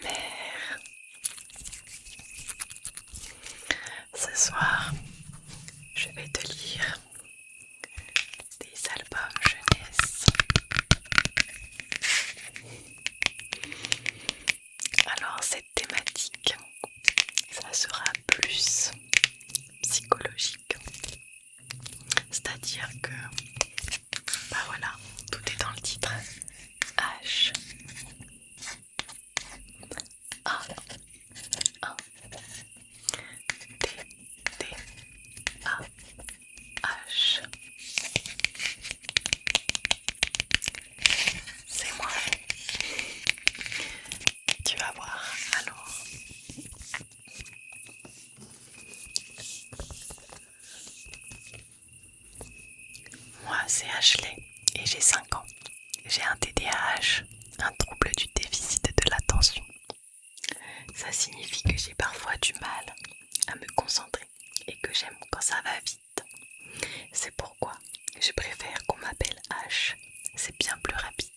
ASMR. Ce soir, je vais te lire des albums jeunesse. Alors cette thématique, ça sera plus psychologique. C'est-à-dire que, voilà, tout est dans le titre. H A 1 T T A H. C'est moi. Tu vas voir. Alors, moi c'est Ashley et j'ai 5 ans. J'ai un TDAH, un trouble du déficit de l'attention. Ça signifie que j'ai parfois du mal à me concentrer et que j'aime quand ça va vite. C'est pourquoi je préfère qu'on m'appelle H. C'est bien plus rapide.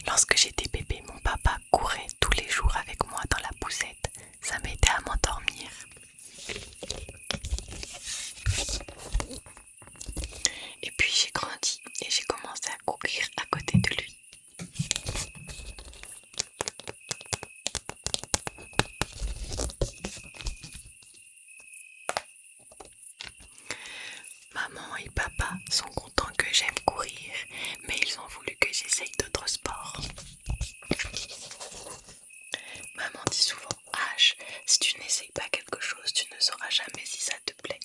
Lorsque j'étais bébé, mon papa courait tous les jours avec moi dans la poussette. Ça m'aidait à m'endormir. Et puis j'ai grandi et j'ai commencé à courir à côté de lui. Maman et papa sont contents que j'aime courir, mais ils ont voulu que j'essaye d'autres sports. Maman dit souvent, H, si tu n'essayes pas quelque chose, tu ne sauras jamais si ça te plaît.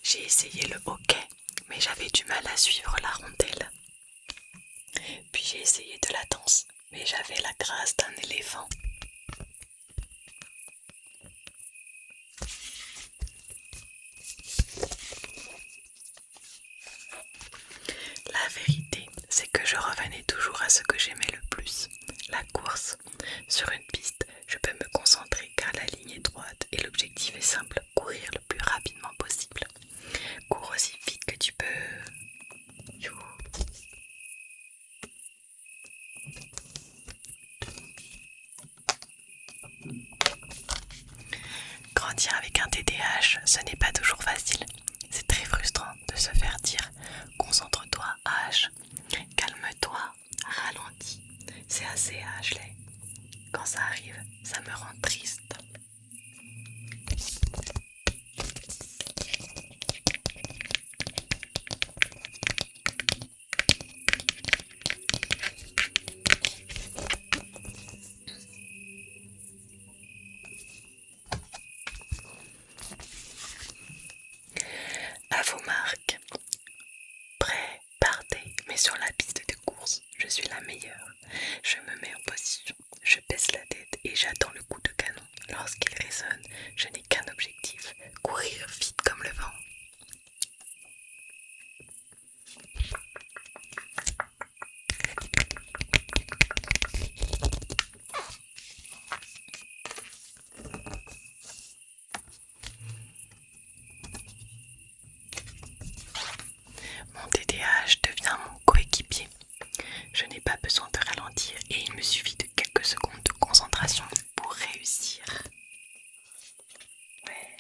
J'ai essayé le hockey, mais j'avais du mal à suivre la rondelle. Puis j'ai essayé de la danse, mais j'avais la grâce d'un éléphant. La vérité, c'est que je revenais toujours à ce que j'aimais le plus, la course. Sur une piste, je peux me concentrer car la ligne est droite et l'objectif est simple, courir le plus rapidement possible. Cours aussi vite que tu peux. Grandir avec un TDAH, ce n'est pas toujours facile. C'est très frustrant de se faire dire concentre-toi, H, calme-toi, ralentis. C'est assez Ashley. Quand ça arrive, ça me rend triste. À vos marques, prêt, partez, mais sur la piste de course, je suis la meilleure. Je me mets en position, je baisse la tête et j'attends le coup de canon. Lorsqu'il résonne, je n'ai qu'un objectif, courir vite comme le vent. Mon TDAH devient mon coéquipier. Je n'ai pas besoin de ralentir et il me suffit de quelques secondes de concentration pour réussir. Ouais.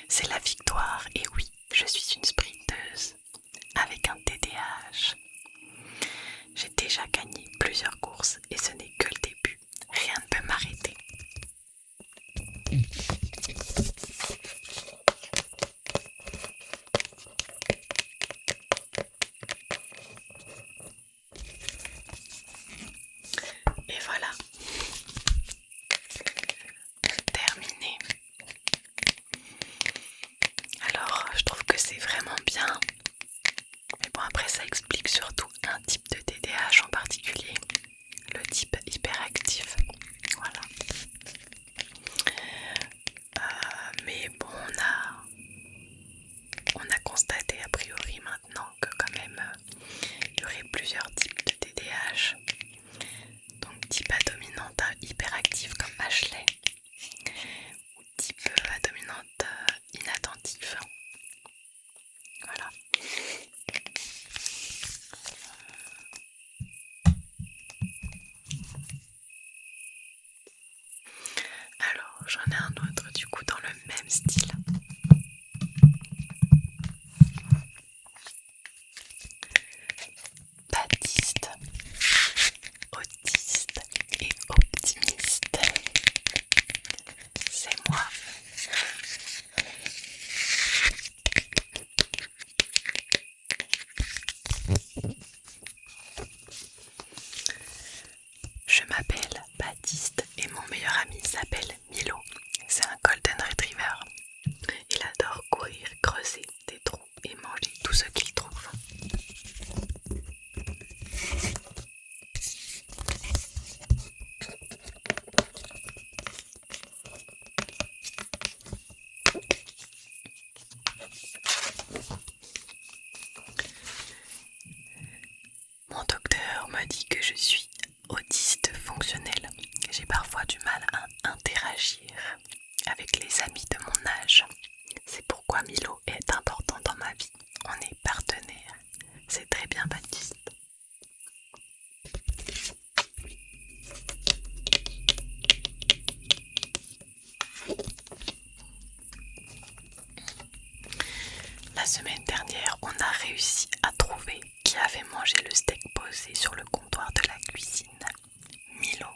C'est la victoire et oui, je suis une sprinteuse avec un TDAH. J'ai déjà gagné plusieurs courses et ce n'est que le début. Rien ne peut m'arrêter. Et voilà, terminé. Alors, je trouve que c'est vraiment bien. Mais bon, après, ça explique surtout un type j'en ai un autre du coup dans le même style. Baptiste, autiste et optimiste. C'est moi. Je m'appelle Baptiste et mon meilleur ami s'appelle Milo. C'est un Golden Retriever. Il adore courir, creuser des trous et manger tout ce qu'il trouve. Mon docteur me dit que je suis autiste fonctionnel. J'ai parfois du mal à interagir avec les amis de mon âge. C'est pourquoi Milo est important dans ma vie. On est partenaires. C'est très bien, Baptiste. La semaine dernière, on a réussi à trouver qui avait mangé le steak posé sur le comptoir de la cuisine. Milo.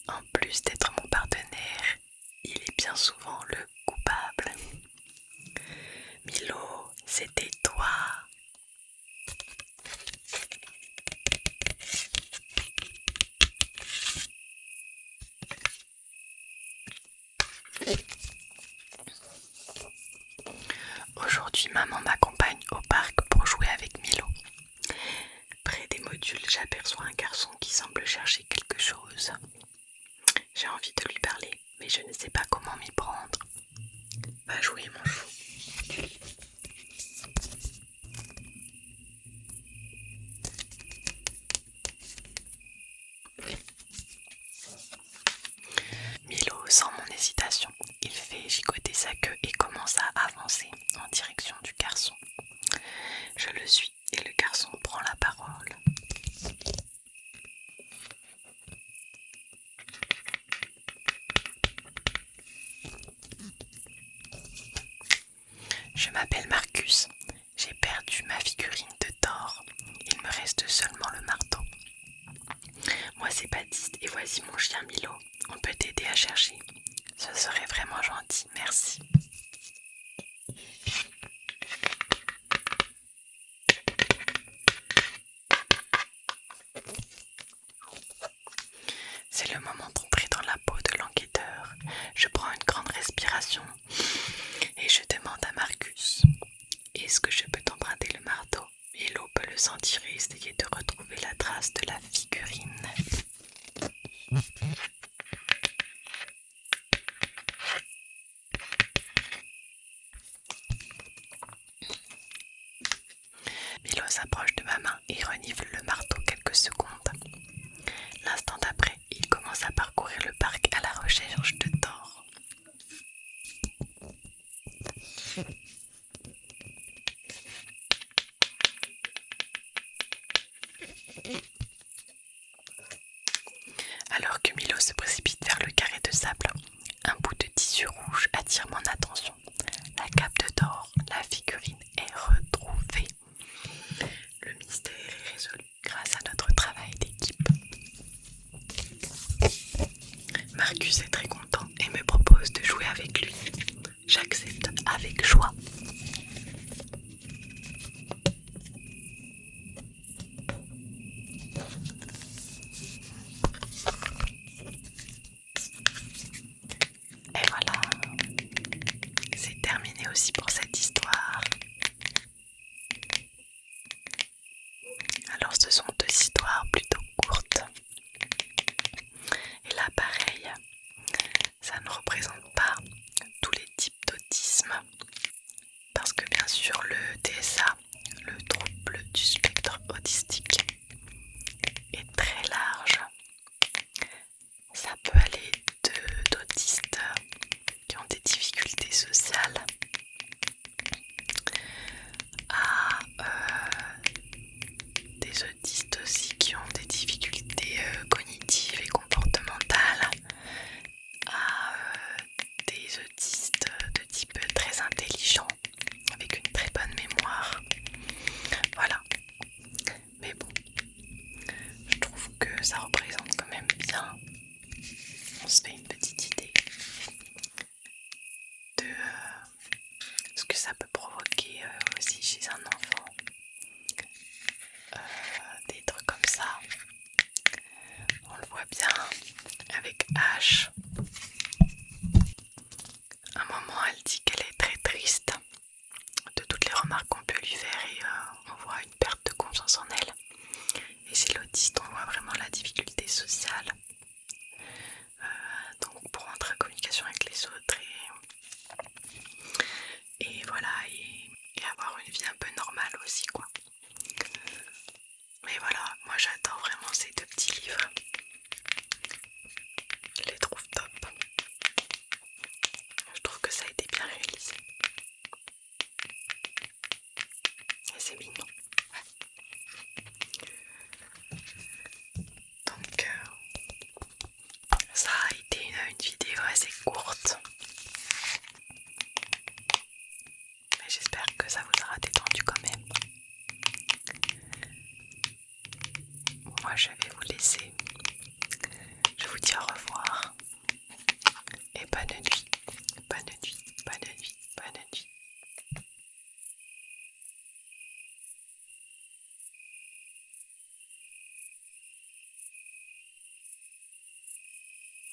En plus d'être mon partenaire, il est bien souvent le coupable. Milo, c'était toi. Aujourd'hui, maman m'accompagne au parc pour jouer avec Milo. Près des modules, j'aperçois un garçon qui semble chercher quelque chose. J'ai envie de lui parler, mais je ne sais pas comment m'y prendre. Va jouer, mon chou. Milo sent mon hésitation. Il fait gigoter sa queue et commence à avancer en direction du garçon. Je le suis et le garçon prend la parole. Je m'appelle Marcus. J'ai perdu ma figurine de Thor. Il me reste seulement le marteau. Moi c'est Baptiste et voici mon chien Milo. On peut t'aider à chercher. Ce serait vraiment gentil, merci. C'est le moment d'entrer dans la peau de l'enquêteur. Je prends une grande respiration et je demande à Marcus: est-ce que je peux t'emprunter le marteau? Milo peut le sentir et essayer de retrouver la trace de la figurine. Milo s'approche de ma main et renifle le marteau quelques secondes. L'instant d'après, il commence à parcourir le parc à la recherche de Thor. Alors que Milo se précipite vers le carré de sable, un bout de tissu rouge attire mon attention. La cape de Thor, la figurine est retrouvée. Le mystère est résolu grâce à notre travail d'équipe. Marcus est très content et me propose de jouer avec lui. J'accepte avec joie. Et voilà, c'est terminé aussi pour cette histoire. Alors ce sont deux histoires plutôt courtes. Et là pareil, ça ne représente pas tous les types d'autisme. Parce que bien sûr le TSA, le trouble du spectre autistique, est très large. Ça peut aller d'autistes qui ont des difficultés sociales ici. Et c'est mignon. Donc ça a été une vidéo assez courte. Mais j'espère que ça vous aura détendu quand même. Moi je vais